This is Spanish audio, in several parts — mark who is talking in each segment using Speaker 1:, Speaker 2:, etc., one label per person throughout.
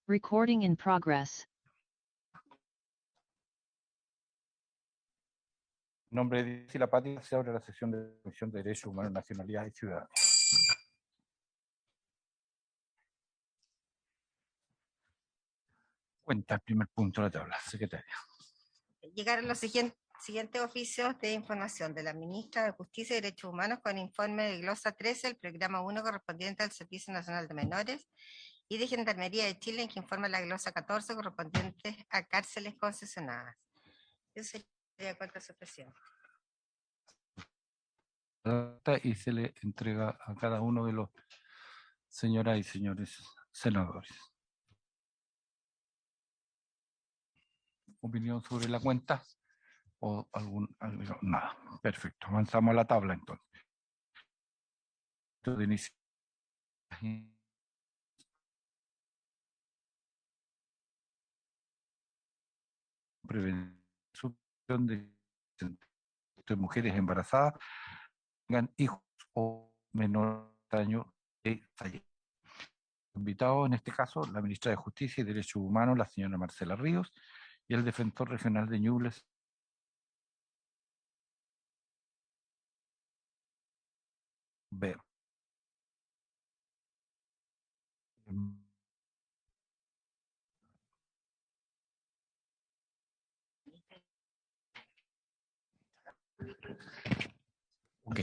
Speaker 1: Recording in progress.
Speaker 2: En nombre de Dios y la patria se abre la sesión de la Comisión de Derechos Humanos, Nacionalidad y Ciudadanía. Cuenta el primer punto de la tabla, secretaria.
Speaker 3: Llegaron los siguientes oficios de información de la Ministra de Justicia y Derechos Humanos con informe de glosa 13, el programa 1 correspondiente al Servicio Nacional de Menores, y de Gendarmería de Chile, en que informa la glosa 14 correspondiente a cárceles concesionadas. Eso sería cuanto a su presión.
Speaker 2: Y se le entrega a cada uno de los señoras y señores senadores. ¿Opinión sobre la cuenta? ¿O nada? Perfecto. Avanzamos a la tabla entonces. De inicio. Prevención de mujeres embarazadas tengan hijos o menor daño de fallecimiento. Invitado en este caso la ministra de Justicia y Derechos Humanos, la señora Marcela Ríos, y el defensor regional de Ñuble. Ver. Ok,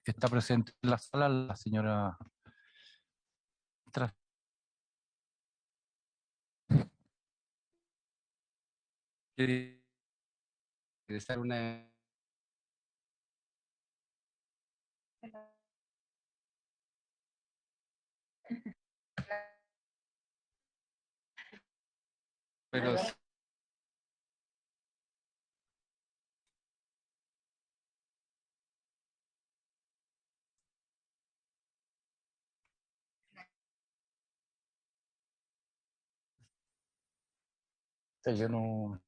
Speaker 2: está presente en la sala la señora
Speaker 4: ¿Quiere ingresar una?
Speaker 2: Pero yo no.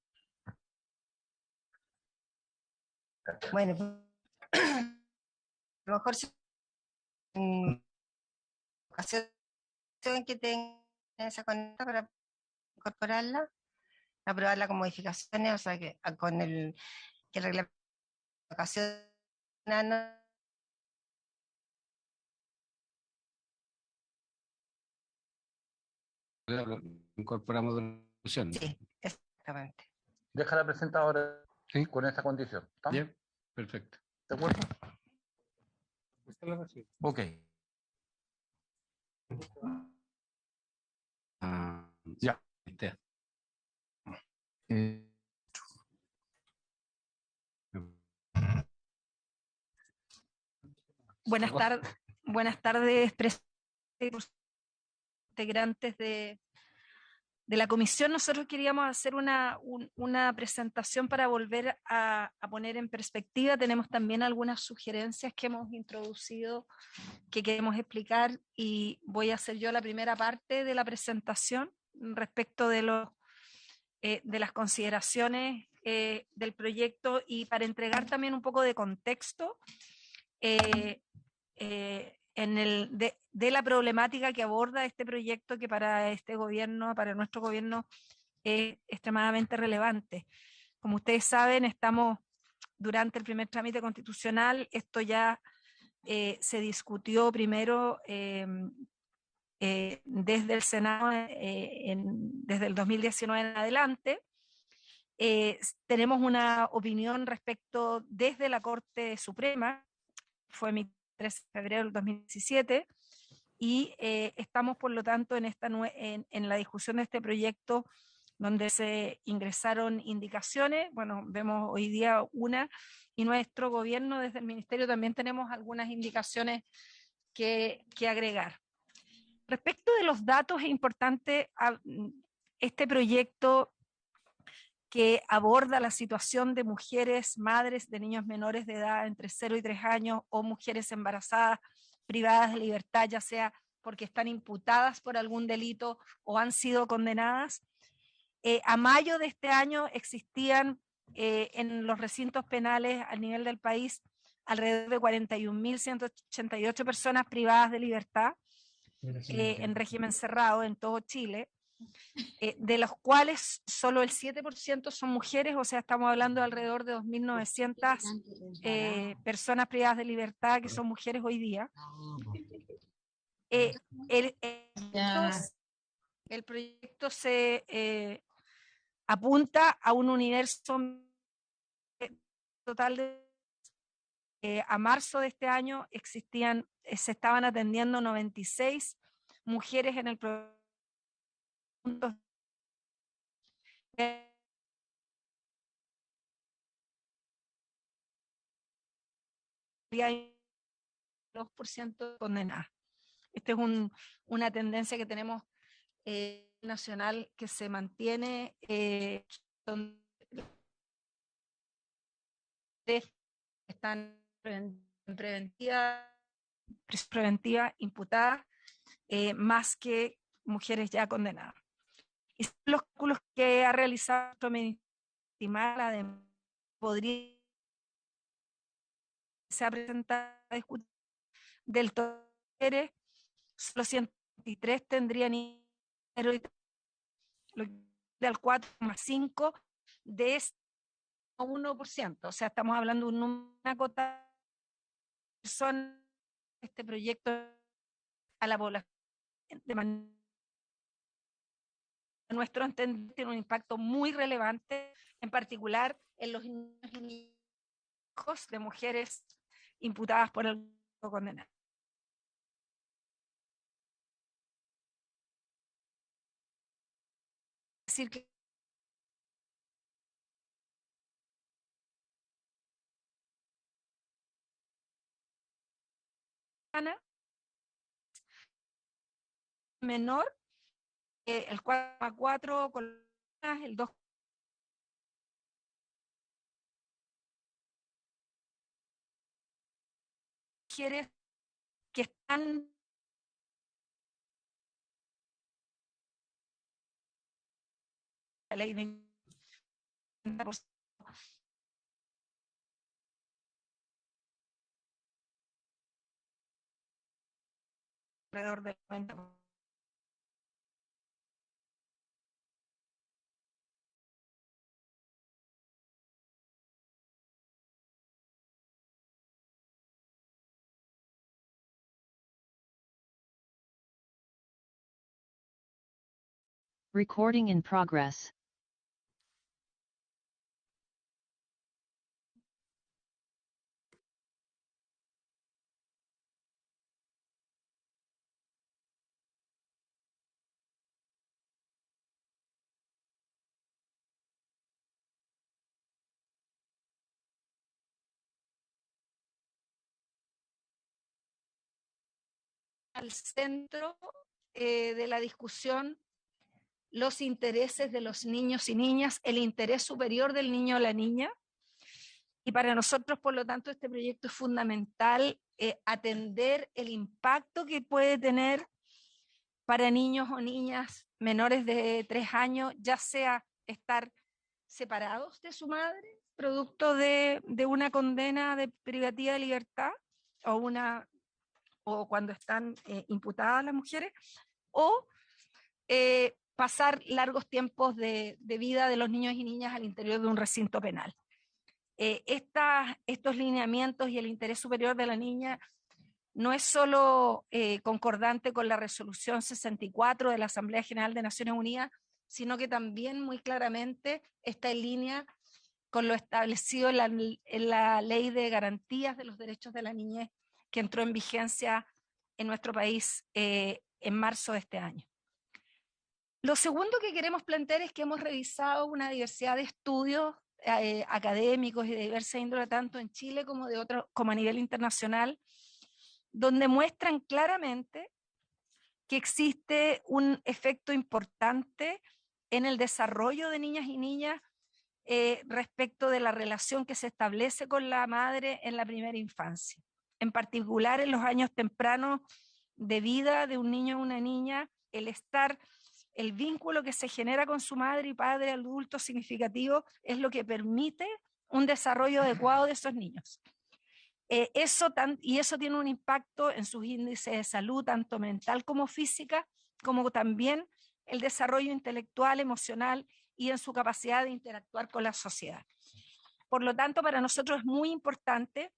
Speaker 3: Bueno, a lo mejor en ocasión que tenga esa cuenta para incorporarla, aprobarla con modificaciones, o sea que con el reglamento de ocasión
Speaker 4: Incorporamos de la solución.
Speaker 3: sí, exactamente.
Speaker 2: Déjala presentar ahora
Speaker 4: Sí.
Speaker 2: con esa condición. ¿Estamos?
Speaker 4: Bien, perfecto.
Speaker 2: ¿De acuerdo? Ok. Ya.
Speaker 5: Buenas tardes, integrantes de la comisión. Nosotros queríamos hacer una presentación para volver a poner en perspectiva. Tenemos también algunas sugerencias que hemos introducido que queremos explicar, y voy a hacer yo la primera parte de la presentación respecto de las consideraciones del proyecto, y para entregar también un poco de contexto de la problemática que aborda este proyecto, que para este gobierno, para nuestro gobierno, es extremadamente relevante. Como ustedes saben, estamos durante el primer trámite constitucional. Esto ya se discutió primero desde el Senado desde el 2019 en adelante. Tenemos una opinión respecto desde la Corte Suprema, fue mi 13 de febrero del 2017, y estamos por lo tanto en la discusión de este proyecto, donde se ingresaron indicaciones. Bueno, vemos hoy día una, y nuestro gobierno desde el Ministerio también tenemos algunas indicaciones que agregar. Respecto de los datos, es importante este proyecto, que aborda la situación de mujeres, madres de niños menores de edad entre 0 y 3 años, o mujeres embarazadas privadas de libertad, ya sea porque están imputadas por algún delito o han sido condenadas. A mayo de este año existían en los recintos penales a nivel del país alrededor de 41.188 personas privadas de libertad en régimen cerrado en todo Chile. de los cuales solo el 7% son mujeres, o sea, estamos hablando de alrededor de 2.900 personas privadas de libertad que son mujeres hoy día. El proyecto se apunta a un universo total de a marzo de este año se estaban atendiendo 96 mujeres en el proyecto. Hay 2% condenadas. Esta es una tendencia que tenemos nacional que se mantiene, están en preventiva imputadas, más que mujeres ya condenadas. Y los cálculos que ha realizado nuestro ministerio podría se ha presentado a discutir del total, solo 123 tendrían del 4,5 de este 1%. O sea, estamos hablando de una cota de personas, este proyecto a la población de nuestro entendimiento tiene un impacto muy relevante, en particular en los niños y hijos de mujeres imputadas por el condenado. Es decir, que menor, el 4,4 con el 2 mujeres que están la ley de 50%, alrededor del 90%.
Speaker 1: Recording in progress.
Speaker 5: Al centro de la discusión los intereses de los niños y niñas, el interés superior del niño o la niña. Y para nosotros, por lo tanto, este proyecto es fundamental atender el impacto que puede tener para niños o niñas menores de 3 años, ya sea estar separados de su madre, producto de una condena de privativa de libertad, o cuando están imputadas las mujeres, o pasar largos tiempos de vida de los niños y niñas al interior de un recinto penal. Estos lineamientos y el interés superior de la niña no es solo concordante con la resolución 64 de la Asamblea General de Naciones Unidas, sino que también muy claramente está en línea con lo establecido en la Ley de Garantías de los Derechos de la Niñez, que entró en vigencia en nuestro país en marzo de este año. Lo segundo que queremos plantear es que hemos revisado una diversidad de estudios académicos y de diversa índole, tanto en Chile como a nivel internacional, donde muestran claramente que existe un efecto importante en el desarrollo de niñas y niñas respecto de la relación que se establece con la madre en la primera infancia. En particular, en los años tempranos de vida de un niño o una niña, el vínculo que se genera con su madre y padre adulto significativo es lo que permite un desarrollo adecuado de esos niños. Y eso tiene un impacto en sus índices de salud, tanto mental como física, como también el desarrollo intelectual, emocional y en su capacidad de interactuar con la sociedad. Por lo tanto, para nosotros es muy importante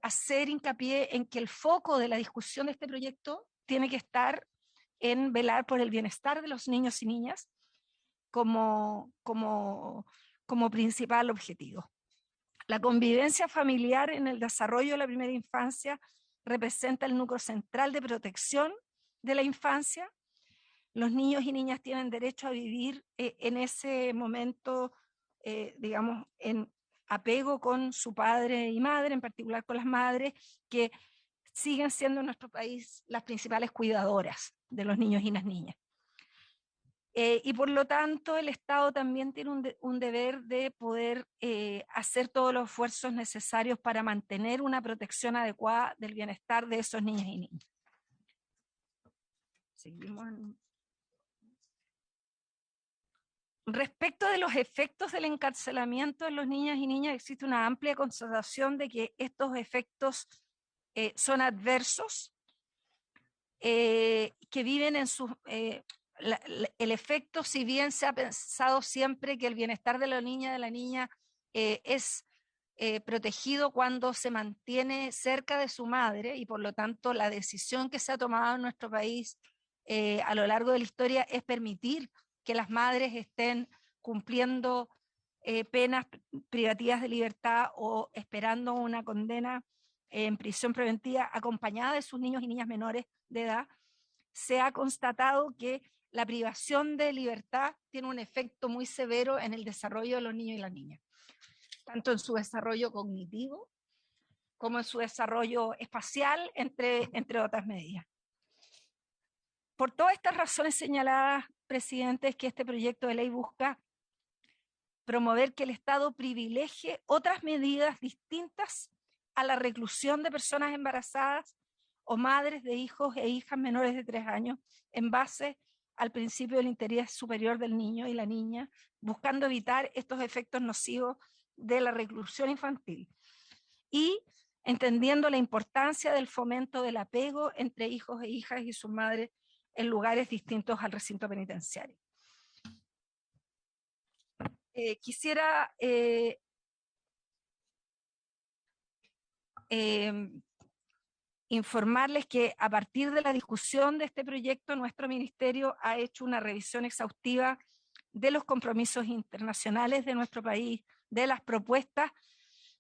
Speaker 5: hacer hincapié en que el foco de la discusión de este proyecto tiene que estar en velar por el bienestar de los niños y niñas como principal objetivo. La convivencia familiar en el desarrollo de la primera infancia representa el núcleo central de protección de la infancia. Los niños y niñas tienen derecho a vivir en ese momento, digamos, en apego con su padre y madre, en particular con las madres, que siguen siendo en nuestro país las principales cuidadoras de los niños y las niñas. Y por lo tanto, el Estado también tiene un deber de poder hacer todos los esfuerzos necesarios para mantener una protección adecuada del bienestar de esos niños y niñas. Seguimos. Respecto de los efectos del encarcelamiento en los niños y niñas, existe una amplia constatación de que estos efectos son adversos, que viven en sus... el efecto, si bien se ha pensado siempre que el bienestar de la niña es protegido cuando se mantiene cerca de su madre, y por lo tanto la decisión que se ha tomado en nuestro país a lo largo de la historia es permitir que las madres estén cumpliendo penas privativas de libertad o esperando una condena en prisión preventiva acompañada de sus niños y niñas menores de edad. Se ha constatado que la privación de libertad tiene un efecto muy severo en el desarrollo de los niños y las niñas, tanto en su desarrollo cognitivo como en su desarrollo espacial, entre otras medidas. Por todas estas razones señaladas, presidente, es que este proyecto de ley busca promover que el Estado privilegie otras medidas distintas a la reclusión de personas embarazadas o madres de hijos e hijas menores de 3 años, en base al principio del interés superior del niño y la niña, buscando evitar estos efectos nocivos de la reclusión infantil y entendiendo la importancia del fomento del apego entre hijos e hijas y sus madres en lugares distintos al recinto penitenciario. Quisiera informarles que a partir de la discusión de este proyecto, nuestro ministerio ha hecho una revisión exhaustiva de los compromisos internacionales de nuestro país, de las propuestas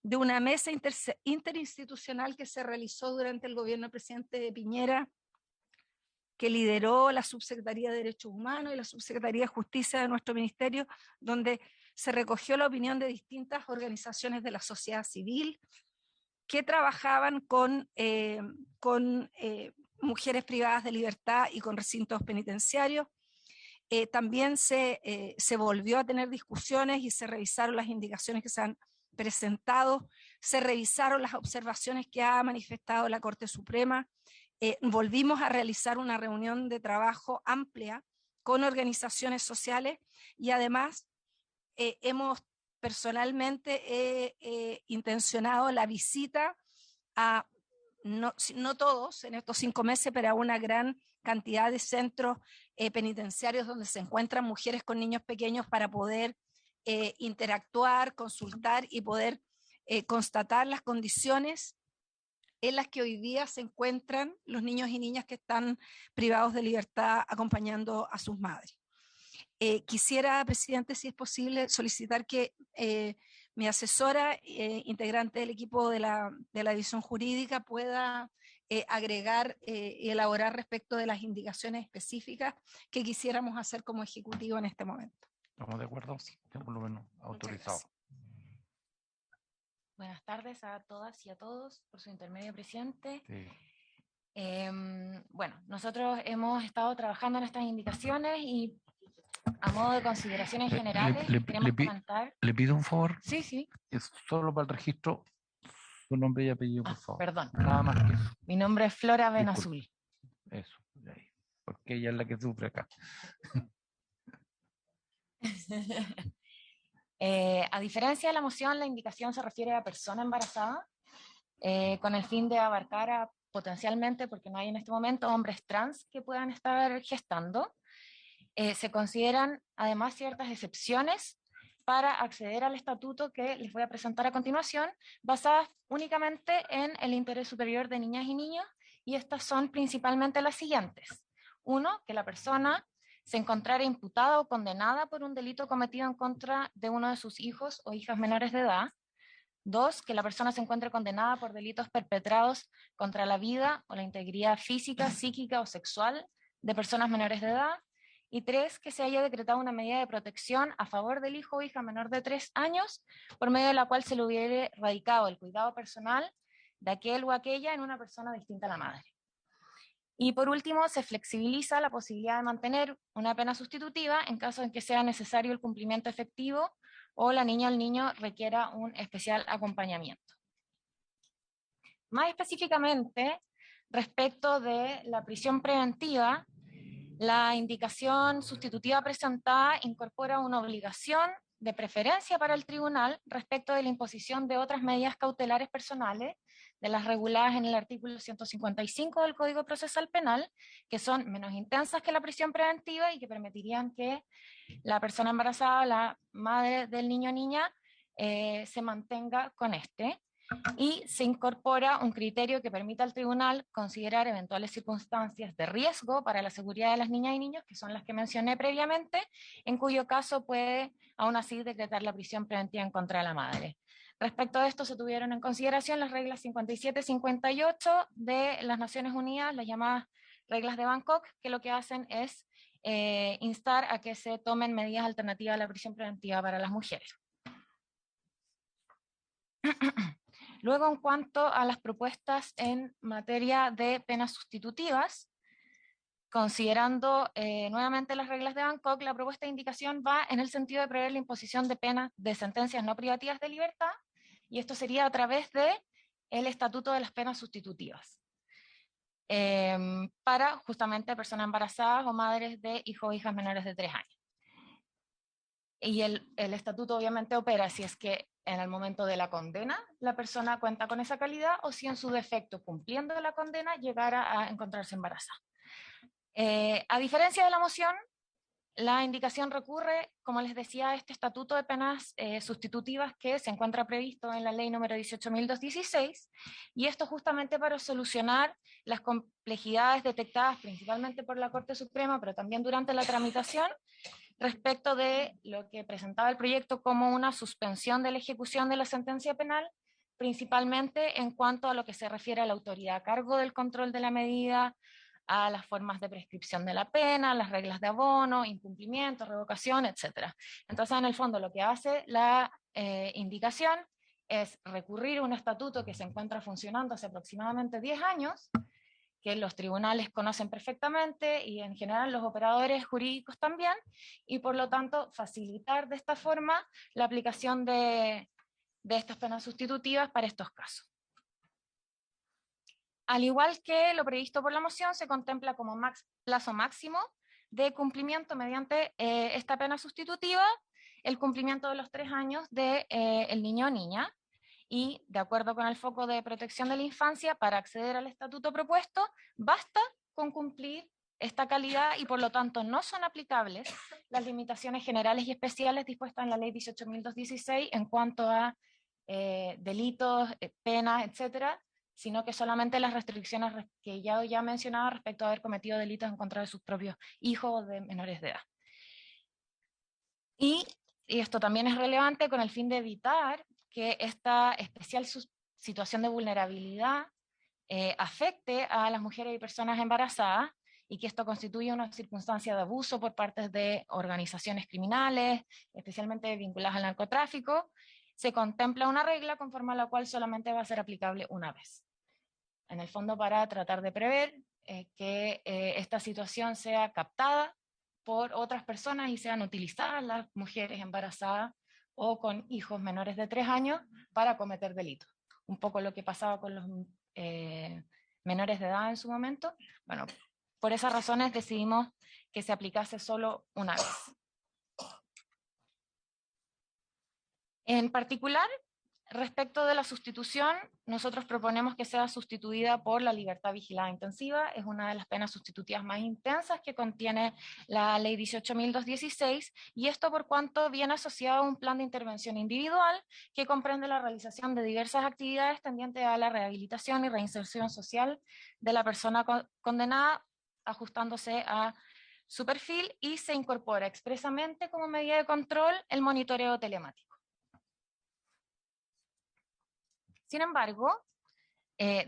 Speaker 5: de una mesa interinstitucional que se realizó durante el gobierno del presidente Piñera, que lideró la Subsecretaría de Derechos Humanos y la Subsecretaría de Justicia de nuestro ministerio, donde se recogió la opinión de distintas organizaciones de la sociedad civil que trabajaban con mujeres privadas de libertad y con recintos penitenciarios. También se volvió a tener discusiones y se revisaron las indicaciones que se han presentado, se revisaron las observaciones que ha manifestado la Corte Suprema, volvimos a realizar una reunión de trabajo amplia con organizaciones sociales y además hemos personalmente intencionado la visita a, no todos en estos 5 meses, pero a una gran cantidad de centros penitenciarios donde se encuentran mujeres con niños pequeños para poder interactuar, consultar y poder constatar las condiciones en las que hoy día se encuentran los niños y niñas que están privados de libertad acompañando a sus madres. Quisiera, presidente, si es posible, solicitar que mi asesora, integrante del equipo de la división jurídica, pueda agregar y elaborar respecto de las indicaciones específicas que quisiéramos hacer como ejecutivo en este momento.
Speaker 2: ¿Estamos de acuerdo? Por lo menos autorizado.
Speaker 6: Buenas tardes a todas y a todos, por su intermedio, presidente.
Speaker 2: Sí.
Speaker 6: Bueno, nosotros hemos estado trabajando en estas indicaciones y a modo de consideraciones generales queremos comentar...
Speaker 2: ¿Le pido un favor?
Speaker 6: Sí, sí.
Speaker 2: Es solo para el registro, su nombre y apellido, por favor.
Speaker 6: Perdón.
Speaker 2: Nada más que eso.
Speaker 6: Mi nombre es Flora Benazul.
Speaker 2: Eso, de ahí. Porque ella es la que sufre acá.
Speaker 6: A diferencia de la moción, la indicación se refiere a persona embarazada, con el fin de abarcar a potencialmente, porque no hay en este momento, hombres trans que puedan estar gestando. Se consideran además ciertas excepciones para acceder al estatuto que les voy a presentar a continuación, basadas únicamente en el interés superior de niñas y niños, y estas son principalmente las siguientes. Uno, que la persona se encontrara imputada o condenada por un delito cometido en contra de uno de sus hijos o hijas menores de edad. Dos, que la persona se encuentre condenada por delitos perpetrados contra la vida o la integridad física, psíquica o sexual de personas menores de edad. Y tres, que se haya decretado una medida de protección a favor del hijo o hija menor de 3 años, por medio de la cual se le hubiera radicado el cuidado personal de aquel o aquella en una persona distinta a la madre. Y por último, se flexibiliza la posibilidad de mantener una pena sustitutiva en caso en que sea necesario el cumplimiento efectivo o la niña o el niño requiera un especial acompañamiento. Más específicamente, respecto de la prisión preventiva, la indicación sustitutiva presentada incorpora una obligación de preferencia para el tribunal respecto de la imposición de otras medidas cautelares personales, de las reguladas en el artículo 155 del Código Procesal Penal, que son menos intensas que la prisión preventiva y que permitirían que la persona embarazada, la madre del niño o niña, se mantenga con este. Y se incorpora un criterio que permita al tribunal considerar eventuales circunstancias de riesgo para la seguridad de las niñas y niños, que son las que mencioné previamente, en cuyo caso puede aún así decretar la prisión preventiva en contra de la madre. Respecto a esto se tuvieron en consideración las reglas 57 y 58 de las Naciones Unidas, las llamadas reglas de Bangkok, que lo que hacen es instar a que se tomen medidas alternativas a la prisión preventiva para las mujeres. Luego, en cuanto a las propuestas en materia de penas sustitutivas, considerando nuevamente las reglas de Bangkok, la propuesta de indicación va en el sentido de prever la imposición de penas de sentencias no privativas de libertad, y esto sería a través de el Estatuto de las Penas Sustitutivas, para justamente personas embarazadas o madres de hijos o hijas menores de 3 años. Y el estatuto obviamente opera si es que en el momento de la condena la persona cuenta con esa calidad o si en su defecto, cumpliendo la condena, llegara a encontrarse embarazada. A diferencia de la moción, la indicación recurre, como les decía, a este estatuto de penas sustitutivas que se encuentra previsto en la ley número 18.216, y esto justamente para solucionar las complejidades detectadas principalmente por la Corte Suprema, pero también durante la tramitación, respecto de lo que presentaba el proyecto como una suspensión de la ejecución de la sentencia penal, principalmente en cuanto a lo que se refiere a la autoridad a cargo del control de la medida, a las formas de prescripción de la pena, las reglas de abono, incumplimiento, revocación, etc. Entonces, en el fondo, lo que hace la indicación es recurrir a un estatuto que se encuentra funcionando hace aproximadamente 10 años, que los tribunales conocen perfectamente y en general los operadores jurídicos también, y por lo tanto facilitar de esta forma la aplicación de estas penas sustitutivas para estos casos. Al igual que lo previsto por la moción, se contempla como plazo máximo de cumplimiento mediante esta pena sustitutiva el cumplimiento de los 3 años del niño o niña, y de acuerdo con el foco de protección de la infancia, para acceder al estatuto propuesto, basta con cumplir esta calidad y por lo tanto no son aplicables las limitaciones generales y especiales dispuestas en la ley 18.216 en cuanto a delitos, penas, etcétera, sino que solamente las restricciones que ya mencionaba respecto a haber cometido delitos en contra de sus propios hijos o de menores de edad. Y esto también es relevante con el fin de evitar que esta especial situación de vulnerabilidad afecte a las mujeres y personas embarazadas, y que esto constituye una circunstancia de abuso por parte de organizaciones criminales, especialmente vinculadas al narcotráfico. Se contempla una regla conforme a la cual solamente va a ser aplicable una vez. En el fondo, para tratar de prever que esta situación sea captada por otras personas y sean utilizadas las mujeres embarazadas o con hijos menores de 3 años para cometer delitos. Un poco lo que pasaba con los menores de edad en su momento. Bueno, por esas razones decidimos que se aplicase solo una vez. En particular, Respecto de la sustitución, nosotros proponemos que sea sustituida por la libertad vigilada intensiva. Es una de las penas sustitutivas más intensas que contiene la ley 18.216, y esto por cuanto viene asociado a un plan de intervención individual que comprende la realización de diversas actividades tendientes a la rehabilitación y reinserción social de la persona condenada, ajustándose a su perfil, y se incorpora expresamente como medida de control el monitoreo telemático. Sin embargo,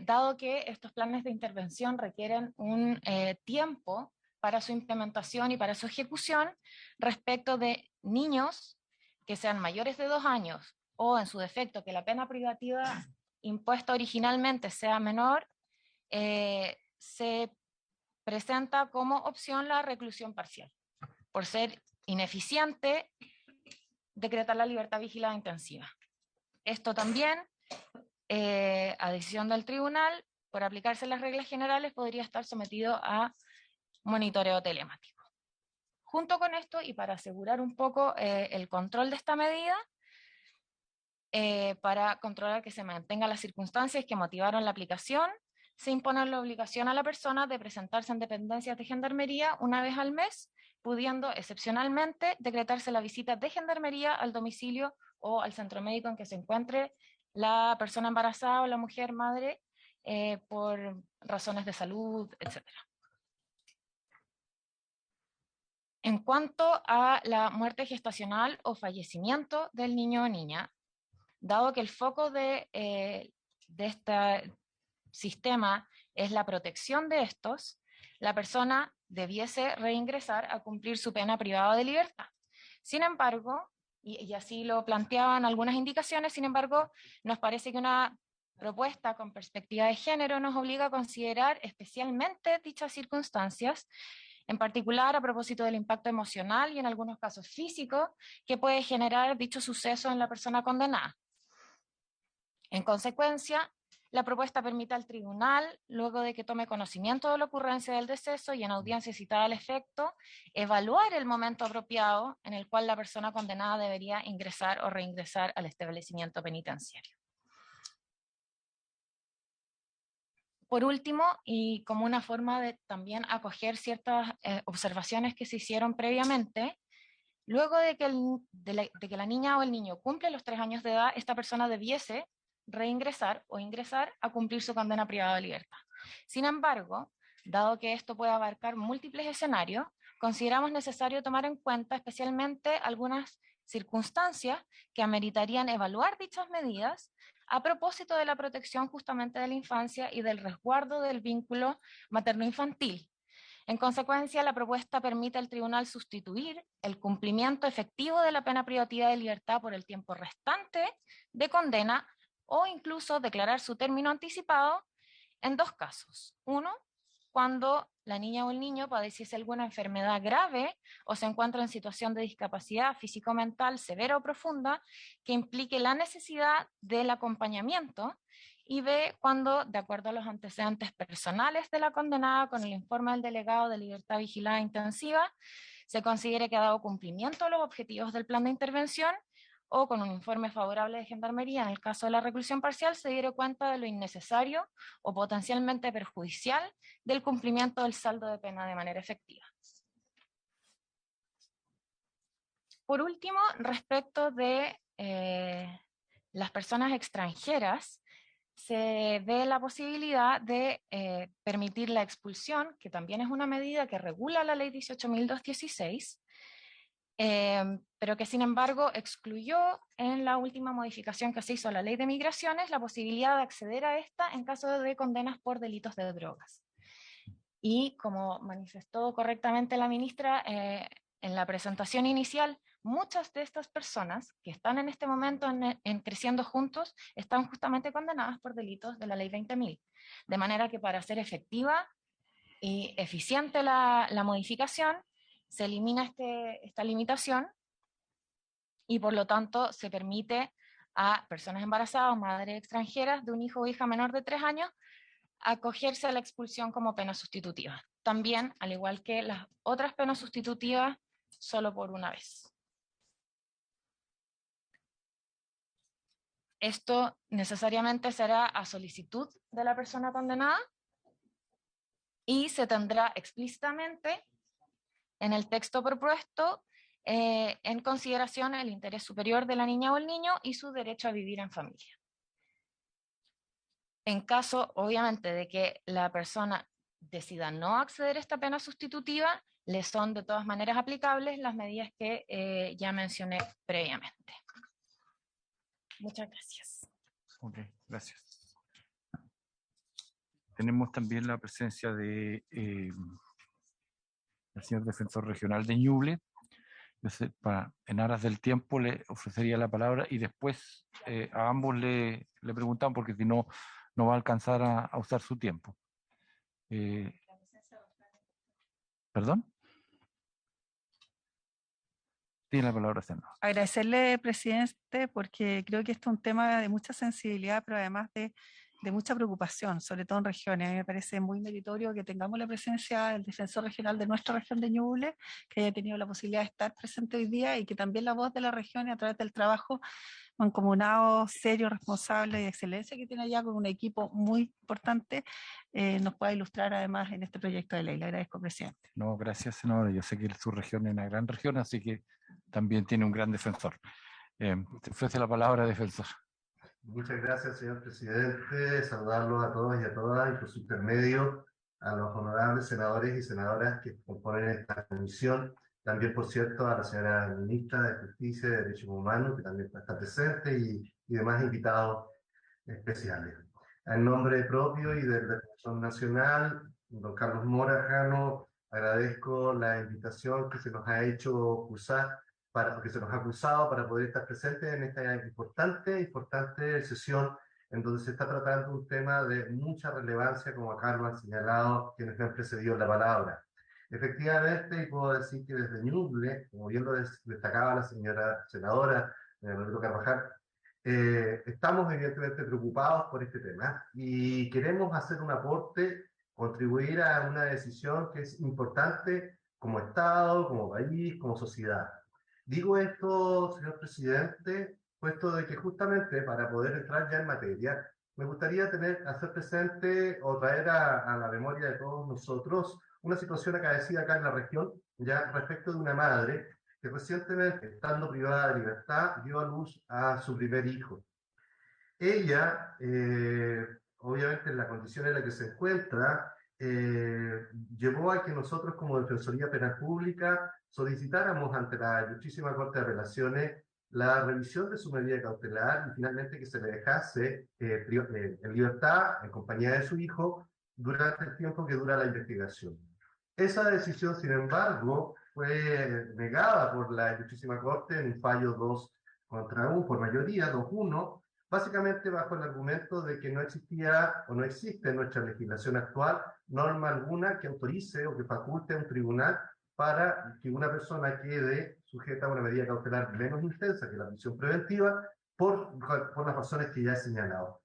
Speaker 6: dado que estos planes de intervención requieren un tiempo para su implementación y para su ejecución, respecto de niños que sean mayores de 2 años o, en su defecto, que la pena privativa impuesta originalmente sea menor, se presenta como opción la reclusión parcial, por ser ineficiente decretar la libertad vigilada intensiva. Esto también, a decisión del tribunal, por aplicarse las reglas generales, podría estar sometido a monitoreo telemático. Junto con esto, y para asegurar un poco el control de esta medida, para controlar que se mantengan las circunstancias que motivaron la aplicación, se impone la obligación a la persona de presentarse en dependencias de gendarmería una vez al mes, pudiendo excepcionalmente decretarse la visita de gendarmería al domicilio o al centro médico en que se encuentre la persona embarazada o la mujer madre, por razones de salud, etc. En cuanto a la muerte gestacional o fallecimiento del niño o niña, dado que el foco de este sistema es la protección de estos, la persona debiese reingresar a cumplir su pena privada de libertad. Sin embargo, y así lo planteaban algunas indicaciones, sin embargo, nos parece que una propuesta con perspectiva de género nos obliga a considerar especialmente dichas circunstancias, en particular a propósito del impacto emocional y en algunos casos físico que puede generar dicho suceso en la persona condenada. En consecuencia, la propuesta permite al tribunal, luego de que tome conocimiento de la ocurrencia del deceso y en audiencia citada al efecto, evaluar el momento apropiado en el cual la persona condenada debería ingresar o reingresar al establecimiento penitenciario. Por último, y como una forma de también acoger ciertas observaciones que se hicieron previamente, luego de que la niña o el niño cumple los 3 años de edad, esta persona debiese reingresar o ingresar a cumplir su condena privada de libertad. Sin embargo, dado que esto puede abarcar múltiples escenarios, consideramos necesario tomar en cuenta especialmente algunas circunstancias que ameritarían evaluar dichas medidas a propósito de la protección justamente de la infancia y del resguardo del vínculo materno-infantil. En consecuencia, la propuesta permite al tribunal sustituir el cumplimiento efectivo de la pena privativa de libertad por el tiempo restante de condena o incluso declarar su término anticipado en 2 casos. Uno, cuando la niña o el niño padeciese alguna enfermedad grave o se encuentra en situación de discapacidad físico-mental severa o profunda que implique la necesidad del acompañamiento, y B, cuando, de acuerdo a los antecedentes personales de la condenada con el informe del delegado de libertad vigilada intensiva, se considere que ha dado cumplimiento a los objetivos del plan de intervención, o con un informe favorable de gendarmería, en el caso de la reclusión parcial, se diere cuenta de lo innecesario o potencialmente perjudicial del cumplimiento del saldo de pena de manera efectiva. Por último, respecto de las personas extranjeras, se ve la posibilidad de permitir la expulsión, que también es una medida que regula la ley 18.216, pero que sin embargo excluyó en la última modificación que se hizo a la ley de migraciones la posibilidad de acceder a esta en caso de condenas por delitos de drogas. Y como manifestó correctamente la ministra en la presentación inicial, muchas de estas personas que están en este momento en Creciendo Juntos están justamente condenadas por delitos de la ley 20.000. De manera que para hacer efectiva y eficiente la modificación, se elimina esta limitación y por lo tanto se permite a personas embarazadas o madres extranjeras de un hijo o hija menor de 3 años acogerse a la expulsión como pena sustitutiva. También, al igual que las otras penas sustitutivas, solo por una vez. Esto necesariamente será a solicitud de la persona condenada y se tendrá explícitamente en el texto propuesto en consideración el interés superior de la niña o el niño y su derecho a vivir en familia. En caso, obviamente, de que la persona decida no acceder a esta pena sustitutiva, le son de todas maneras aplicables las medidas que ya mencioné previamente. Muchas gracias.
Speaker 2: Ok, gracias. Tenemos también la presencia de el señor defensor regional de Ñuble. Yo sé, en aras del tiempo le ofrecería la palabra y después a ambos le preguntamos porque si no, no va a alcanzar a usar su tiempo. ¿Perdón? Tiene la palabra, senador.
Speaker 7: Agradecerle, presidente, porque creo que esto es un tema de mucha sensibilidad, pero además de mucha preocupación, sobre todo en regiones. A mí me parece muy meritorio que tengamos la presencia del defensor regional de nuestra región de Ñuble, que haya tenido la posibilidad de estar presente hoy día y que también la voz de la región y a través del trabajo mancomunado, serio, responsable y de excelencia que tiene allá con un equipo muy importante, nos pueda ilustrar además en este proyecto de ley. Le agradezco, presidente.
Speaker 2: No, gracias, senadora. Yo sé que su región es una gran región, así que también tiene un gran defensor. Te ofrece la palabra, defensor.
Speaker 8: Muchas gracias, señor presidente. Saludarlos a todos y a todas, y por su intermedio a los honorables senadores y senadoras que componen esta comisión. También, por cierto, a la señora ministra de Justicia y Derechos Humanos, que también está presente, y demás invitados especiales. En nombre propio y del Defensor Nacional, don Carlos Morijano, agradezco la invitación que se nos ha hecho cursar, que se nos ha cursado para poder estar presentes en esta importante sesión en donde se está tratando un tema de mucha relevancia, como acá lo han señalado quienes me han precedido en la palabra. Efectivamente, y puedo decir que desde Ñuble, como bien lo destacaba la señora senadora Rodrigo Carvajal, estamos evidentemente preocupados por este tema y queremos hacer un aporte, contribuir a una decisión que es importante como Estado, como país, como sociedad. Digo esto, señor presidente, puesto de que justamente para poder entrar ya en materia, me gustaría hacer presente o traer a la memoria de todos nosotros una situación acaecida acá en la región, ya respecto de una madre que recientemente, estando privada de libertad, dio a luz a su primer hijo. Ella, obviamente en la condición en la que se encuentra, llevó a que nosotros como Defensoría Penal Pública solicitáramos ante la Ilustrísima Corte de Apelaciones la revisión de su medida cautelar y finalmente que se le dejase en libertad, en compañía de su hijo, durante el tiempo que dura la investigación. Esa decisión, sin embargo, fue negada por la Ilustrísima Corte en un fallo 2-1, por mayoría, 2-1, básicamente bajo el argumento de que no existía o no existe en nuestra legislación actual norma alguna que autorice o que faculte a un tribunal para que una persona quede sujeta a una medida cautelar menos intensa que la prisión preventiva por las razones que ya he señalado.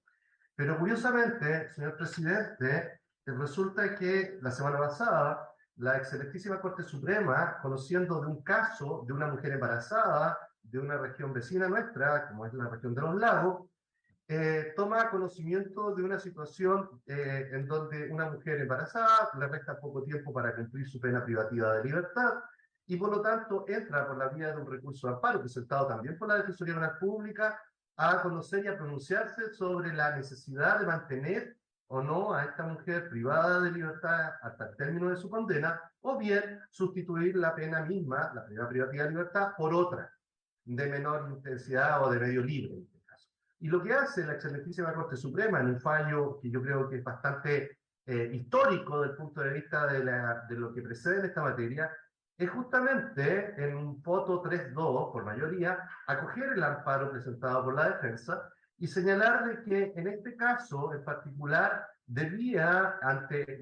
Speaker 8: Pero curiosamente, señor presidente, resulta que la semana pasada la excelentísima Corte Suprema, conociendo de un caso de una mujer embarazada de una región vecina nuestra, como es la región de los lagos, toma conocimiento de una situación en donde una mujer embarazada le resta poco tiempo para cumplir su pena privativa de libertad y por lo tanto entra por la vía de un recurso de amparo presentado también por la Defensoría Penal Pública a conocer y a pronunciarse sobre la necesidad de mantener o no a esta mujer privada de libertad hasta el término de su condena, o bien sustituir la pena misma, la pena privativa de libertad, por otra de menor intensidad o de medio libre en este caso. Y lo que hace la excelentísima Corte Suprema en un fallo que yo creo que es bastante histórico desde el punto de vista de lo que precede en esta materia, es justamente en un voto 3-2 por mayoría acoger el amparo presentado por la defensa y señalar de que en este caso en particular debía,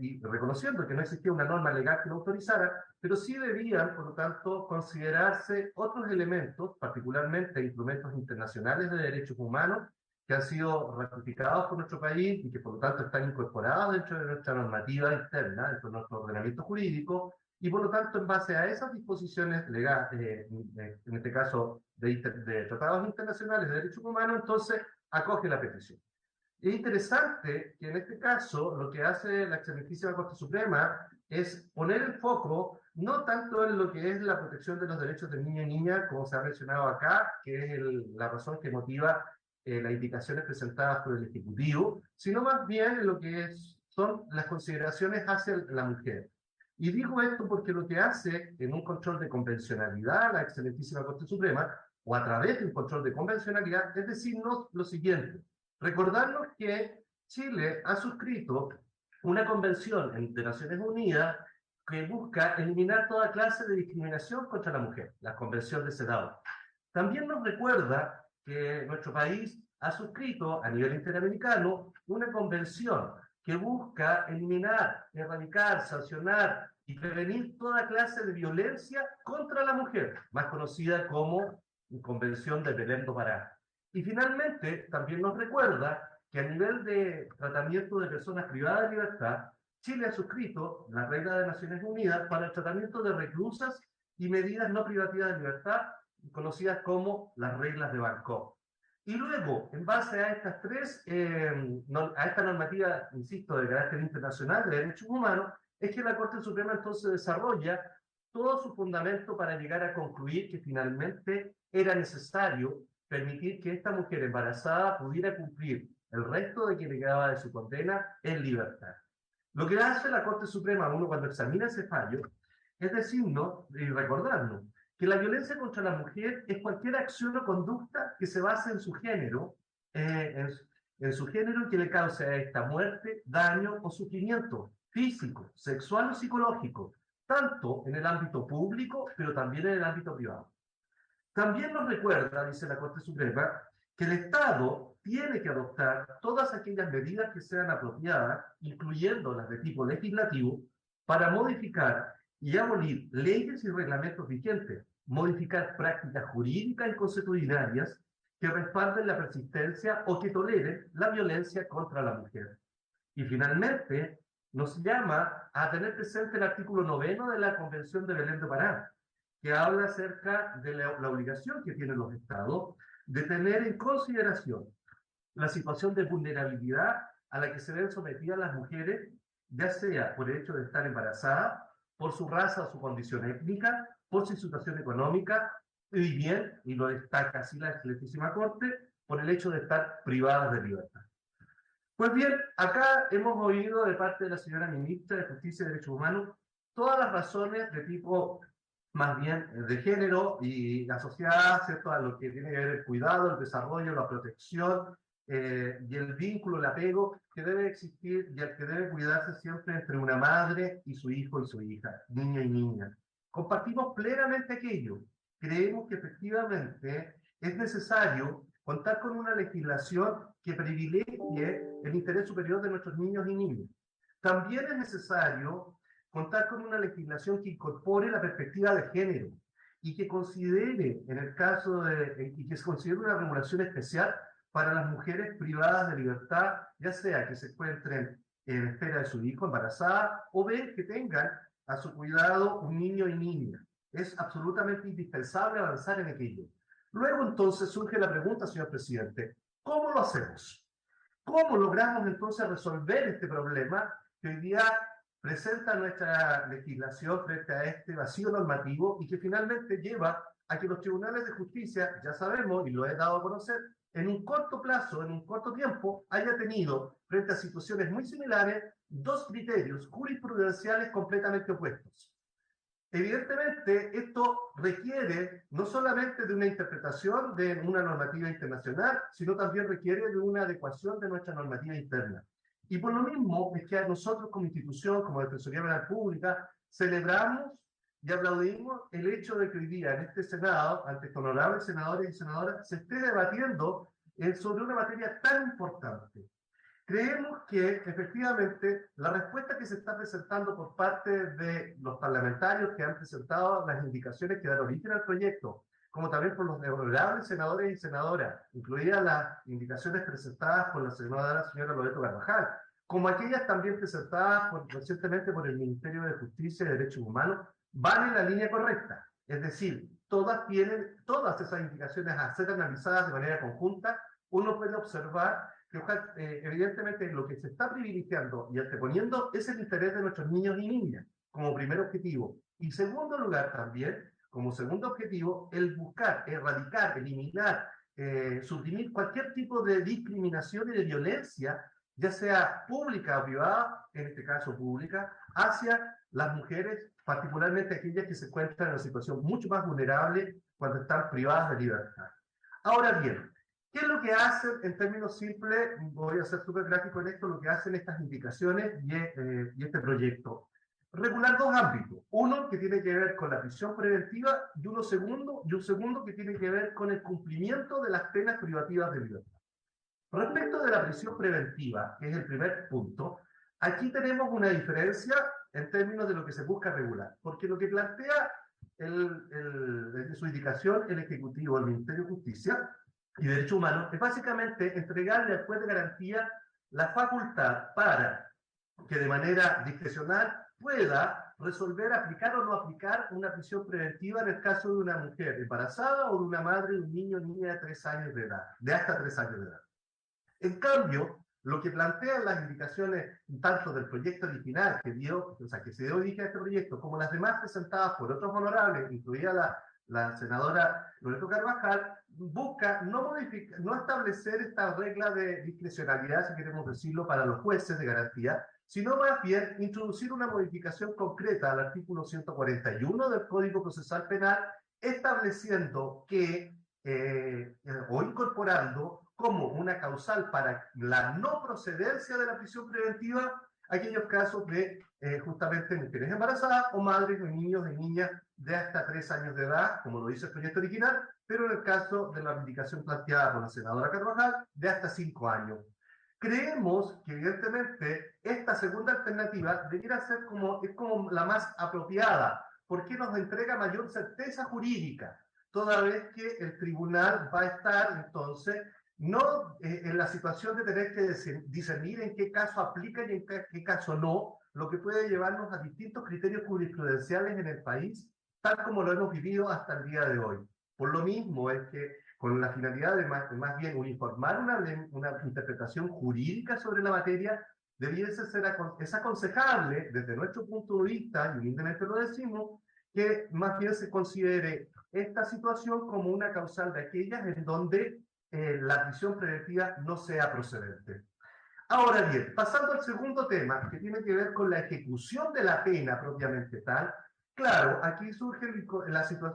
Speaker 8: y reconociendo que no existía una norma legal que lo autorizara, pero sí debían, por lo tanto, considerarse otros elementos, particularmente instrumentos internacionales de derechos humanos, que han sido ratificados por nuestro país y que por lo tanto están incorporados dentro de nuestra normativa interna, dentro de nuestro ordenamiento jurídico, y por lo tanto en base a esas disposiciones legales, en este caso de tratados internacionales de derechos humanos, entonces acoge la petición. Es interesante que en este caso lo que hace la excelentísima Corte Suprema es poner el foco no tanto en lo que es la protección de los derechos del niño y niña, como se ha mencionado acá, que es la razón que motiva las indicaciones presentadas por el Ejecutivo, sino más bien en lo que son las consideraciones hacia la mujer. Y digo esto porque lo que hace en un control de convencionalidad la excelentísima Corte Suprema, o a través de un control de convencionalidad, es decirnos lo siguiente: recordarnos que Chile ha suscrito una convención de Naciones Unidas que busca eliminar toda clase de discriminación contra la mujer, la Convención de CEDAW. También nos recuerda que nuestro país ha suscrito a nivel interamericano una convención que busca eliminar, erradicar, sancionar y prevenir toda clase de violencia contra la mujer, más conocida como Convención de Belém do Pará. Y finalmente, también nos recuerda que a nivel de tratamiento de personas privadas de libertad, Chile ha suscrito la regla de Naciones Unidas para el tratamiento de reclusas y medidas no privativas de libertad, conocidas como las reglas de Bangkok. Y luego, en base a estas a esta normativa, insisto, de carácter internacional de derechos humanos, es que la Corte Suprema entonces desarrolla todo su fundamento para llegar a concluir que finalmente era necesario permitir que esta mujer embarazada pudiera cumplir el resto de que le quedaba de su condena en libertad. Lo que hace la Corte Suprema, uno cuando examina ese fallo, es decirnos y recordarnos que la violencia contra la mujer es cualquier acción o conducta que se base en su género, en su género, que le cause a esta muerte, daño o sufrimiento físico, sexual o psicológico, tanto en el ámbito público, pero también en el ámbito privado. También nos recuerda, dice la Corte Suprema, que el Estado tiene que adoptar todas aquellas medidas que sean apropiadas, incluyendo las de tipo legislativo, para modificar y abolir leyes y reglamentos vigentes, modificar prácticas jurídicas y consuetudinarias que respalden la persistencia o que toleren la violencia contra la mujer. Y finalmente, nos llama a tener presente el artículo 9 de la Convención de Belém do Pará, que habla acerca de la obligación que tienen los Estados de tener en consideración la situación de vulnerabilidad a la que se ven sometidas las mujeres, ya sea por el hecho de estar embarazadas, por su raza o su condición étnica, por su situación económica, y bien, y lo destaca así la excelentísima Corte, por el hecho de estar privadas de libertad. Pues bien, acá hemos oído de parte de la señora Ministra de Justicia y Derechos Humanos todas las razones de tipo más bien de género y asociadas, ¿cierto?, a lo que tiene que ver el cuidado, el desarrollo, la protección y el vínculo, el apego que debe existir y al que debe cuidarse siempre entre una madre y su hijo y su hija, niño y niña. Compartimos plenamente aquello. Creemos que efectivamente es necesario contar con una legislación que privilegie el interés superior de nuestros niños y niñas. También es necesario contar con una legislación que incorpore la perspectiva de género y que considere, en el caso y que se considere una regulación especial para las mujeres privadas de libertad, ya sea que se encuentren en espera de su hijo, embarazada, o bien que tengan a su cuidado un niño y niña. Es absolutamente indispensable avanzar en aquello. Luego entonces surge la pregunta, señor presidente, ¿cómo lo hacemos? ¿Cómo logramos entonces resolver este problema que hoy día presenta nuestra legislación frente a este vacío normativo y que finalmente lleva a que los tribunales de justicia, ya sabemos, y lo he dado a conocer, en un corto plazo, en un corto tiempo, haya tenido, frente a situaciones muy similares, dos criterios jurisprudenciales completamente opuestos? Evidentemente, esto requiere no solamente de una interpretación de una normativa internacional, sino también requiere de una adecuación de nuestra normativa interna. Y por lo mismo es que a nosotros como institución, como Defensoría Penal Pública, celebramos y aplaudimos el hecho de que hoy día en este Senado, ante estos honorables senadores y senadoras, se esté debatiendo sobre una materia tan importante. Creemos que efectivamente la respuesta que se está presentando por parte de los parlamentarios que han presentado las indicaciones que dan origen al proyecto, como también por los honorables senadores y senadoras, incluidas las indicaciones presentadas por la señora Loreto Carvajal, como aquellas también presentadas recientemente por el Ministerio de Justicia y Derechos Humanos, van en la línea correcta. Es decir, todas esas indicaciones a ser analizadas de manera conjunta uno puede observar que evidentemente lo que se está privilegiando y anteponiendo es el interés de nuestros niños y niñas como primer objetivo. Y segundo lugar también, como segundo objetivo, el buscar, erradicar, eliminar, suprimir cualquier tipo de discriminación y de violencia, ya sea pública o privada, en este caso pública, hacia las mujeres, particularmente aquellas que se encuentran en una situación mucho más vulnerable cuando están privadas de libertad. Ahora bien, ¿qué es lo que hacen en términos simples? Voy a ser súper gráfico en esto, lo que hacen estas indicaciones y este proyecto. Regular dos ámbitos. Uno que tiene que ver con la prisión preventiva y un segundo que tiene que ver con el cumplimiento de las penas privativas de libertad. Respecto de la prisión preventiva, que es el primer punto, aquí tenemos una diferencia en términos de lo que se busca regular, porque lo que plantea en su indicación el Ejecutivo, el Ministerio de Justicia y Derechos Humanos, es básicamente entregarle al juez de garantía la facultad para que de manera discrecional pueda resolver aplicar o no aplicar una prisión preventiva en el caso de una mujer embarazada o de una madre de un niño o niña de 3 años de edad, de hasta 3 años de edad. En cambio, lo que plantean las indicaciones tanto del proyecto original que se dio origen a este proyecto, como las demás presentadas por otros honorables, incluida la senadora Loreto Carvajal, busca no establecer esta regla de discrecionalidad, si queremos decirlo, para los jueces de garantía, sino más bien introducir una modificación concreta al artículo 141 del Código Procesal Penal, estableciendo que, o incorporando como una causal para la no procedencia de la prisión preventiva aquellos casos de justamente mujeres embarazadas o madres de niños y niñas de hasta 3 años de edad, como lo dice el proyecto original, pero en el caso de la indicación planteada por la senadora Carvajal, de hasta 5 años. Creemos que evidentemente esta segunda alternativa debiera ser es como la más apropiada, porque nos entrega mayor certeza jurídica, toda vez que el tribunal va a estar entonces no en la situación de tener que discernir en qué caso aplica y en qué caso no, lo que puede llevarnos a distintos criterios jurisprudenciales en el país, tal como lo hemos vivido hasta el día de hoy. Por lo mismo es que con la finalidad de más bien uniformar una interpretación jurídica sobre la materia, debiese ser es aconsejable, desde nuestro punto de vista, y humildemente lo decimos, que más bien se considere esta situación como una causal de aquellas en donde la prisión preventiva no sea procedente. Ahora bien, pasando al segundo tema, que tiene que ver con la ejecución de la pena propiamente tal, claro, aquí surge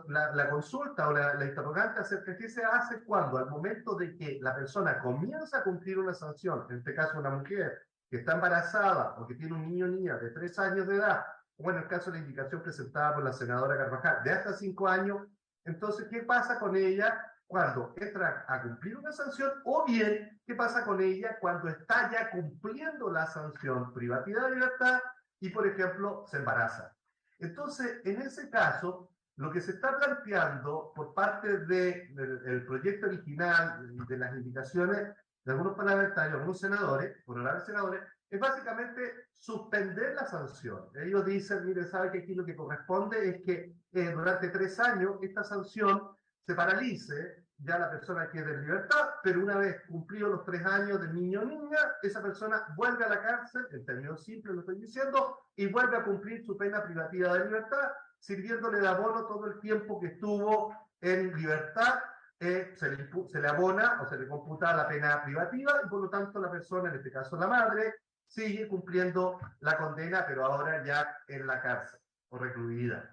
Speaker 8: la consulta o la interrogante acerca de qué se hace cuando al momento de que la persona comienza a cumplir una sanción, en este caso una mujer que está embarazada o que tiene un niño o niña de 3 años de edad, o en el caso de la indicación presentada por la senadora Carvajal, de hasta 5 años, entonces, ¿qué pasa con ella cuando entra a cumplir una sanción? O bien, ¿qué pasa con ella cuando está ya cumpliendo la sanción privativa de libertad y, por ejemplo, se embaraza? Entonces, en ese caso, lo que se está planteando por parte del proyecto original, de las indicaciones de algunos parlamentarios, algunos senadores, honorables senadores, es básicamente suspender la sanción. Ellos dicen, mire, sabe que aquí lo que corresponde es que durante 3 años esta sanción se paralice, ya la persona quede en libertad, pero una vez cumplidos los 3 años del niño o niña, esa persona vuelve a la cárcel, en términos simples lo estoy diciendo, y vuelve a cumplir su pena privativa de libertad, sirviéndole de abono todo el tiempo que estuvo en libertad. Se le abona o se le computa la pena privativa y por lo tanto la persona, en este caso la madre, sigue cumpliendo la condena, pero ahora ya en la cárcel o recluida.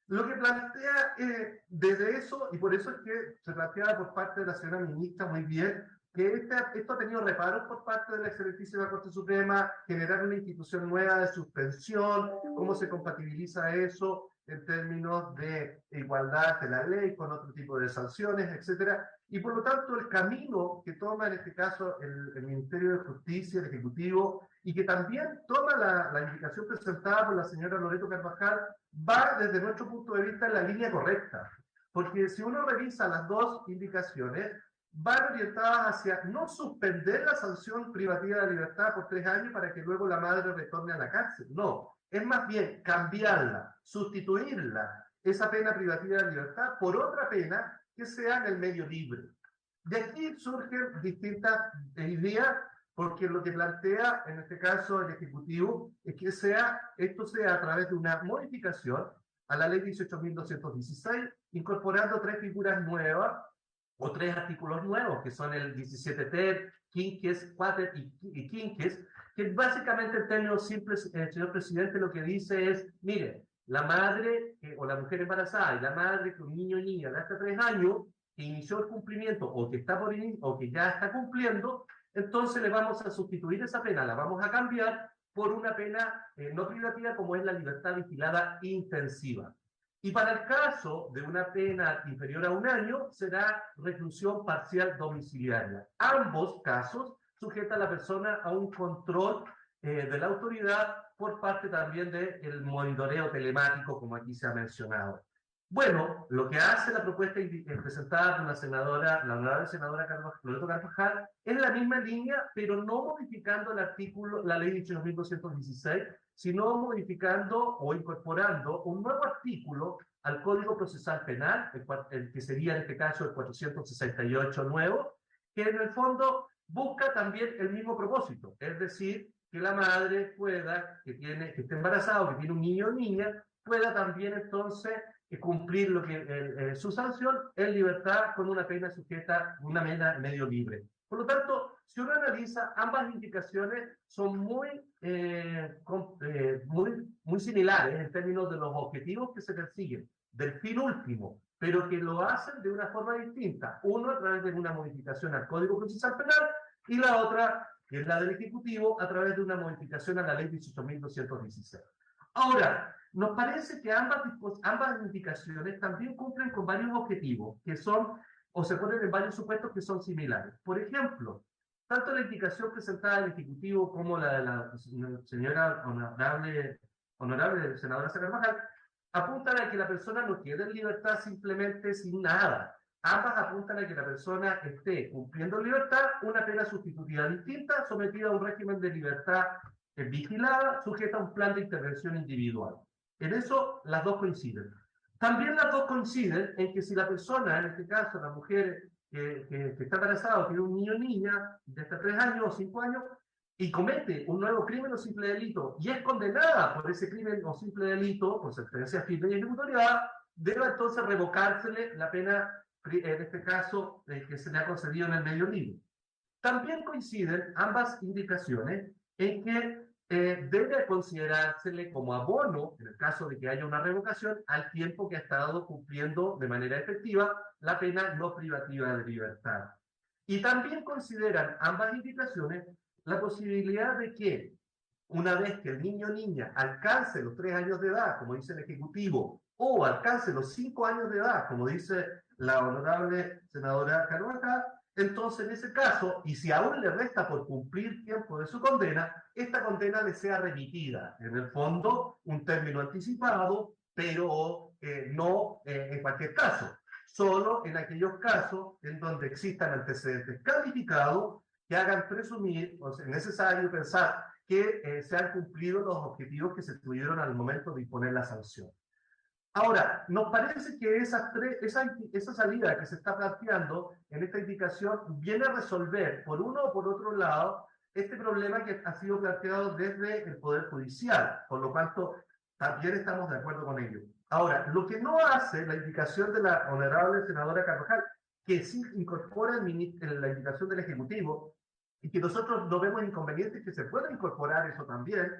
Speaker 8: Lo que plantea desde eso, y por eso es que se planteaba por parte de la señora ministra muy bien, que esto ha tenido reparos por parte de la excelentísima Corte Suprema, generar una institución nueva de suspensión, cómo se compatibiliza eso en términos de igualdad de la ley con otro tipo de sanciones, etcétera. Y por lo tanto el camino que toma en este caso el Ministerio de Justicia, el Ejecutivo, y que también toma la indicación presentada por la señora Loreto Carvajal, va desde nuestro punto de vista en la línea correcta. Porque si uno revisa las dos indicaciones, van orientadas hacia no suspender la sanción privativa de libertad por 3 años para que luego la madre retorne a la cárcel. No, es más bien cambiarla, sustituirla, esa pena privativa de libertad, por otra pena que sea en el medio libre. De aquí surgen distintas ideas, porque lo que plantea en este caso el Ejecutivo es que esto sea a través de una modificación a la ley 18.216, incorporando 3 figuras nuevas o 3 artículos nuevos, que son el 17 ter, quinques, quater y quinques, que básicamente en términos simples, señor presidente, lo que dice es, mire, la madre o la mujer embarazada y la madre con un niño o niña de hasta 3 años, que inició el cumplimiento o que está o que ya está cumpliendo, entonces le vamos a sustituir esa pena, la vamos a cambiar por una pena no privativa como es la libertad vigilada intensiva. Y para el caso de una pena inferior a 1 año, será reclusión parcial domiciliaria. Ambos casos sujetan a la persona a un control de la autoridad por parte también del monitoreo telemático, como aquí se ha mencionado. Bueno, lo que hace la propuesta presentada por la honorable senadora Loreto Carvajal es la misma línea, pero no modificando el artículo, la ley 18.216, sino modificando o incorporando un nuevo artículo al Código Procesal Penal, el que sería en este caso el 468 nuevo, que en el fondo busca también el mismo propósito, es decir, que la madre pueda, que esté embarazada o que tiene un niño o niña, pueda también entonces cumplir lo que su sanción en libertad con una pena sujeta, una pena medio libre. Por lo tanto, si uno analiza, ambas indicaciones son muy similares en términos de los objetivos que se persiguen, del fin último, pero que lo hacen de una forma distinta. Uno a través de una modificación al Código Procesal Penal y la otra, que es la del Ejecutivo, a través de una modificación a la Ley 18.216. Ahora, nos parece que ambas indicaciones también cumplen con varios objetivos que son, o se ponen en varios supuestos que son similares. Por ejemplo, tanto la indicación presentada del Ejecutivo como la de la señora honorable senadora Carvajal apuntan a que la persona no quede en libertad simplemente sin nada. Ambas apuntan a que la persona esté cumpliendo en libertad una pena sustitutiva distinta, sometida a un régimen de libertad vigilada, sujeta a un plan de intervención individual. En eso las dos coinciden. También las dos coinciden en que si la persona, en este caso la mujer que está embarazada o tiene un niño o niña de hasta 3 años o 5 años y comete un nuevo crimen o simple delito y es condenada por ese crimen o simple delito, por sentencia firme y ejecutoriada, debe entonces revocársele la pena, en este caso, que se le ha concedido en el medio libre. También coinciden ambas indicaciones en que debe considerársele como abono, en el caso de que haya una revocación, al tiempo que ha estado cumpliendo de manera efectiva la pena no privativa de libertad. Y también consideran ambas indicaciones la posibilidad de que, una vez que el niño o niña alcance los 3 años de edad, como dice el Ejecutivo, o alcance los 5 años de edad, como dice la honorable senadora Carvajal, entonces en ese caso, y si aún le resta por cumplir tiempo de su condena, esta condena le sea remitida. En el fondo, un término anticipado, pero no en cualquier caso. Solo en aquellos casos en donde existan antecedentes calificados que hagan presumir, o sea, es necesario pensar que se han cumplido los objetivos que se tuvieron al momento de imponer la sanción. Ahora, nos parece que esa salida que se está planteando en esta indicación viene a resolver, por uno o por otro lado, este problema que ha sido planteado desde el Poder Judicial, por lo tanto, también estamos de acuerdo con ello. Ahora, lo que no hace la indicación de la honorable senadora Carvajal, que sí incorpora en la indicación del Ejecutivo, y que nosotros no vemos inconveniente que se pueda incorporar eso también,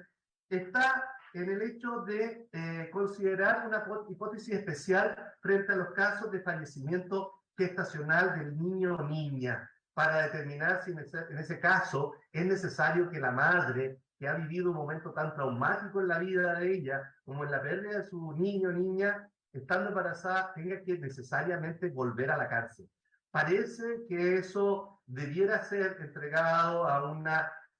Speaker 8: está en el hecho de considerar una hipótesis especial frente a los casos de fallecimiento gestacional del niño o niña, para determinar si en ese caso es necesario que la madre, que ha vivido un momento tan traumático en la vida de ella, como en la pérdida de su niño o niña, estando embarazada, tenga que necesariamente volver a la cárcel. Parece que eso debiera ser entregado a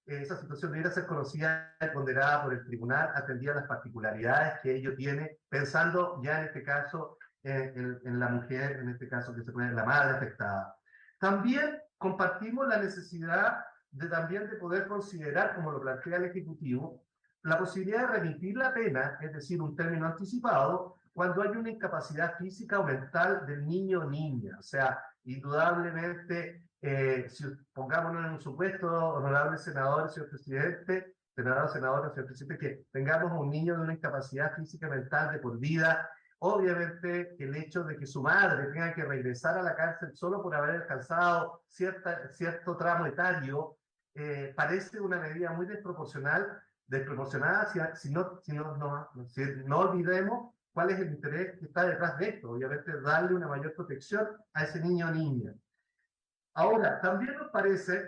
Speaker 8: esa situación debiera ser conocida y ponderada por el tribunal, atendida las particularidades que ello tiene, pensando ya en este caso en la mujer, en este caso que se puede, la madre afectada. También compartimos la necesidad también de poder considerar, como lo plantea el Ejecutivo, la posibilidad de remitir la pena, es decir, un término anticipado, cuando hay una incapacidad física o mental del niño o niña. O sea, Indudablemente, si pongámonos en un supuesto, honorable senador, señor presidente, senadora, señor presidente, que tengamos un niño de una incapacidad física y mental de por vida, obviamente el hecho de que su madre tenga que regresar a la cárcel solo por haber alcanzado cierto tramo etario, parece una medida muy desproporcionada si no olvidemos cuál es el interés que está detrás de esto. Obviamente darle una mayor protección a ese niño o niña. Ahora, también nos parece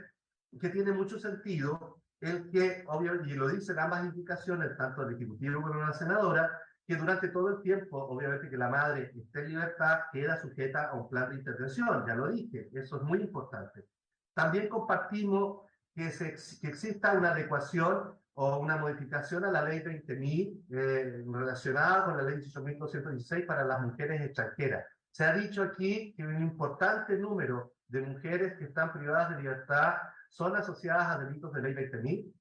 Speaker 8: que tiene mucho sentido el que, obviamente, y lo dicen ambas indicaciones, tanto el Ejecutivo como la senadora, que durante todo el tiempo, obviamente que la madre esté en libertad, queda sujeta a un plan de intervención, ya lo dije, eso es muy importante. También compartimos que exista una adecuación o una modificación a la ley 20.000 relacionada con la ley 18.216 para las mujeres extranjeras. Se ha dicho aquí que un importante número de mujeres que están privadas de libertad son asociadas a delitos de ley 20.000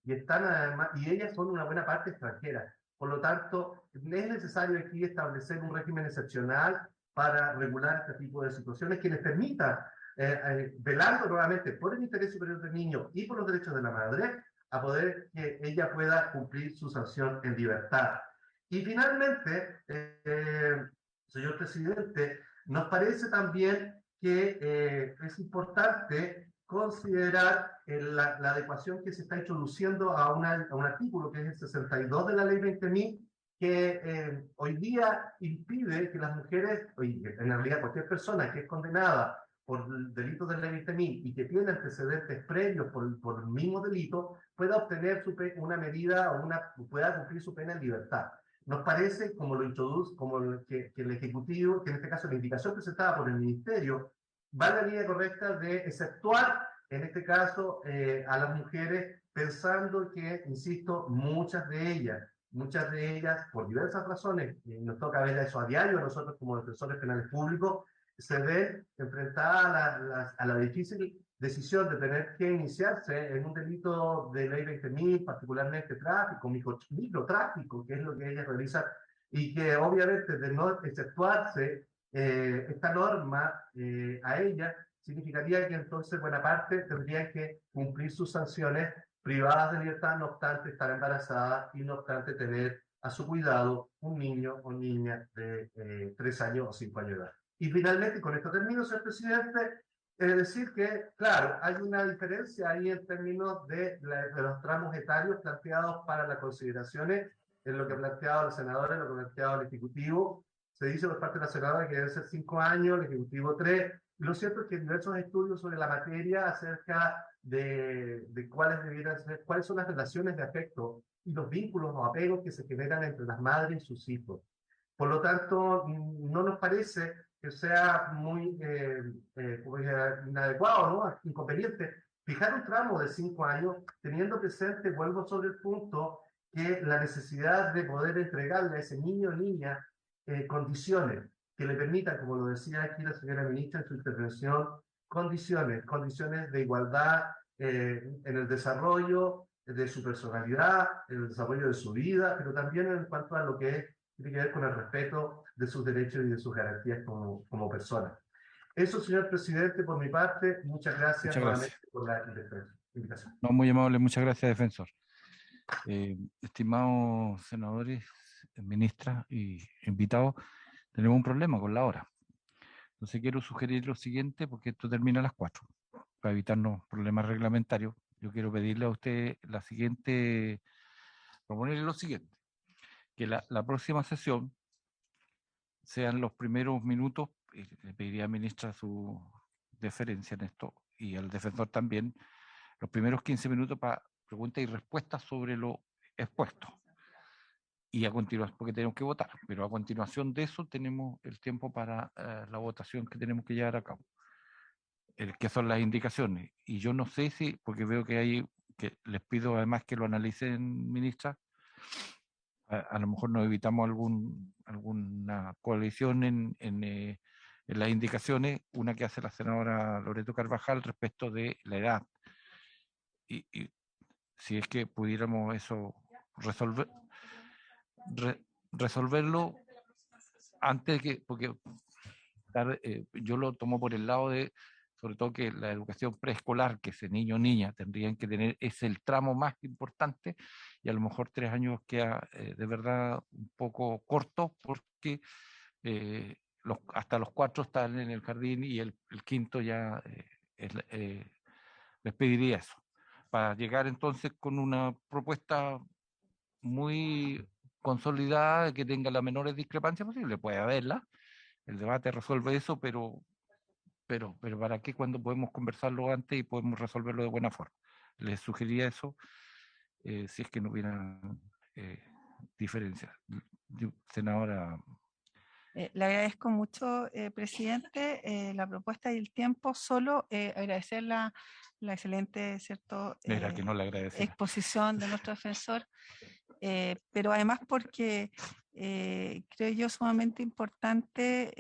Speaker 8: y ellas son una buena parte extranjeras. Por lo tanto, es necesario aquí establecer un régimen excepcional para regular este tipo de situaciones que les permita, velando nuevamente por el interés superior del niño y por los derechos de la madre, a poder que ella pueda cumplir su sanción en libertad. Y finalmente, señor presidente, nos parece también que es importante considerar la adecuación que se está introduciendo a un artículo que es el 62 de la ley 20.000, que hoy día impide que las mujeres, en realidad cualquier persona que es condenada por delitos de la ley 20.000 y que tiene antecedentes previos por el mismo delito, pueda obtener una medida o pueda cumplir su pena en libertad. Nos parece, como lo introduce, que el Ejecutivo, que en este caso la indicación presentada por el Ministerio, va en la línea correcta de exceptuar, en este caso, a las mujeres, pensando que, insisto, muchas de ellas, por diversas razones, nos toca ver eso a diario, nosotros como defensores penales públicos, se ven enfrentadas a la difícil decisión de tener que iniciarse en un delito de ley 20.000, particularmente tráfico, microtráfico, que es lo que ellas realizan, y que obviamente de no exceptuarse esta norma a ella, significaría que entonces buena parte tendrían que cumplir sus sanciones privadas de libertad, no obstante estar embarazadas y no obstante tener a su cuidado un niño o niña de 3 años o 5 años de edad. Y finalmente, con esto termino, señor presidente, decir que, claro, hay una diferencia ahí en términos de los tramos etarios planteados para las consideraciones, en lo que ha planteado la senadora, en lo que ha planteado el Ejecutivo. Se dice por parte de la senadora que deben ser 5 años, el Ejecutivo 3. Lo cierto es que hay diversos estudios sobre la materia acerca de cuáles son las relaciones de afecto y los vínculos o apegos que se generan entre las madres y sus hijos. Por lo tanto, no nos parece que sea muy inadecuado, ¿no? Inconveniente fijar un tramo de 5 años, teniendo presente, vuelvo sobre el punto, que la necesidad de poder entregarle a ese niño o niña condiciones que le permitan, como lo decía aquí la señora ministra en su intervención, condiciones de igualdad en el desarrollo de su personalidad, en el desarrollo de su vida, pero también en cuanto a lo que tiene que ver con el respeto de sus derechos y de sus garantías como personas. Eso, señor presidente, por mi parte, muchas gracias nuevamente por la invitación.
Speaker 2: No, muy amable, muchas gracias, defensor. Estimados senadores, ministras y invitados, tenemos un problema con la hora. Entonces quiero sugerir lo siguiente, porque esto termina a las 4, para evitarnos problemas reglamentarios. Yo quiero pedirle a usted proponerle lo siguiente, que la próxima sesión sean los primeros minutos, le pediría a ministra su deferencia en esto, y al defensor también, los primeros 15 minutos para preguntas y respuestas sobre lo expuesto. Y a continuación, porque tenemos que votar, pero a continuación de eso tenemos el tiempo para la votación que tenemos que llevar a cabo, que son las indicaciones. Y yo no sé si, porque veo que les pido además que lo analicen, ministra, a lo mejor nos evitamos alguna colisión en las indicaciones, una que hace la senadora Loreto Carvajal respecto de la edad. Y si es que pudiéramos eso resolverlo antes de que, porque yo lo tomo por el lado de, sobre todo que la educación preescolar, que ese niño o niña tendrían que tener, es el tramo más importante, y a lo mejor 3 años queda de verdad un poco corto, porque hasta los 4 están en el jardín y el quinto ya les pediría eso, para llegar entonces con una propuesta muy consolidada, que tenga las menores discrepancias posibles. Puede haberla, el debate resuelve eso, pero ¿para qué cuando podemos conversarlo antes y podemos resolverlo de buena forma? Les sugeriría eso, si es que no hubiera diferencias. Senadora.
Speaker 7: Le agradezco mucho, presidente, la propuesta y el tiempo. Solo agradecer la excelente, ¿cierto?,
Speaker 2: Era que no le agradecía.
Speaker 7: exposición de nuestro defensor, pero además porque creo yo sumamente importante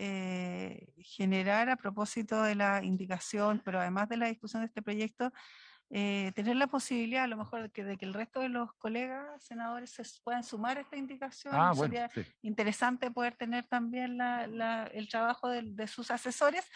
Speaker 7: generar, a propósito de la indicación, pero además de la discusión de este proyecto, tener la posibilidad a lo mejor de que el resto de los colegas senadores se puedan sumar a esta indicación.
Speaker 2: Bueno,
Speaker 7: sería
Speaker 2: sí.
Speaker 7: interesante poder tener también el trabajo de sus asesores,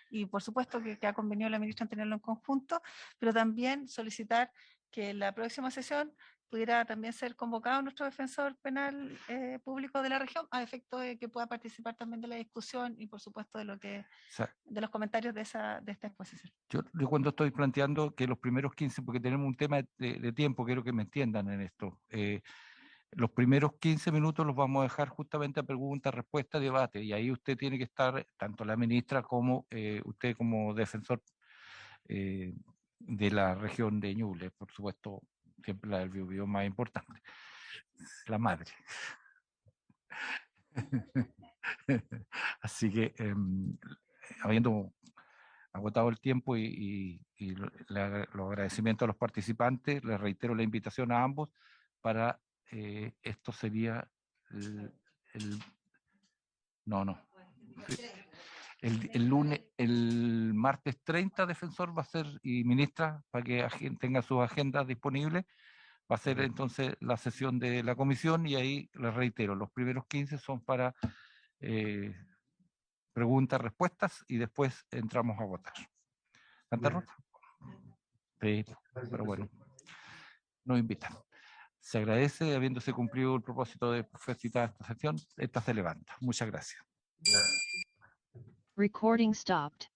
Speaker 7: y por supuesto que ha convenido la ministra en tenerlo en conjunto, pero también solicitar que en la próxima sesión pudiera también ser convocado nuestro defensor penal público de la región, a efecto de que pueda participar también de la discusión y por supuesto de los comentarios de esta exposición.
Speaker 2: Yo cuando estoy planteando que los primeros 15, porque tenemos un tema de tiempo, quiero que me entiendan en esto, los primeros 15 minutos los vamos a dejar justamente a pregunta, respuesta, debate, y ahí usted tiene que estar, tanto la ministra como usted como defensor de la región de Ñuble, por supuesto, siempre la del Biobío más importante, la madre. Así que, habiendo agotado el tiempo y los agradecimientos a los participantes, les reitero la invitación a ambos para esto sería el lunes, el martes 30, defensor va a ser, y ministra, para que tenga sus agendas disponibles, va a ser entonces la sesión de la comisión, y ahí les reitero, los primeros 15 son para preguntas, respuestas, y después entramos a votar. ¿Santa Rosa? Sí, pero bueno, nos invitan. Se agradece, habiéndose cumplido el propósito de felicitar esta sesión, esta se levanta. Muchas gracias.
Speaker 1: Recording stopped.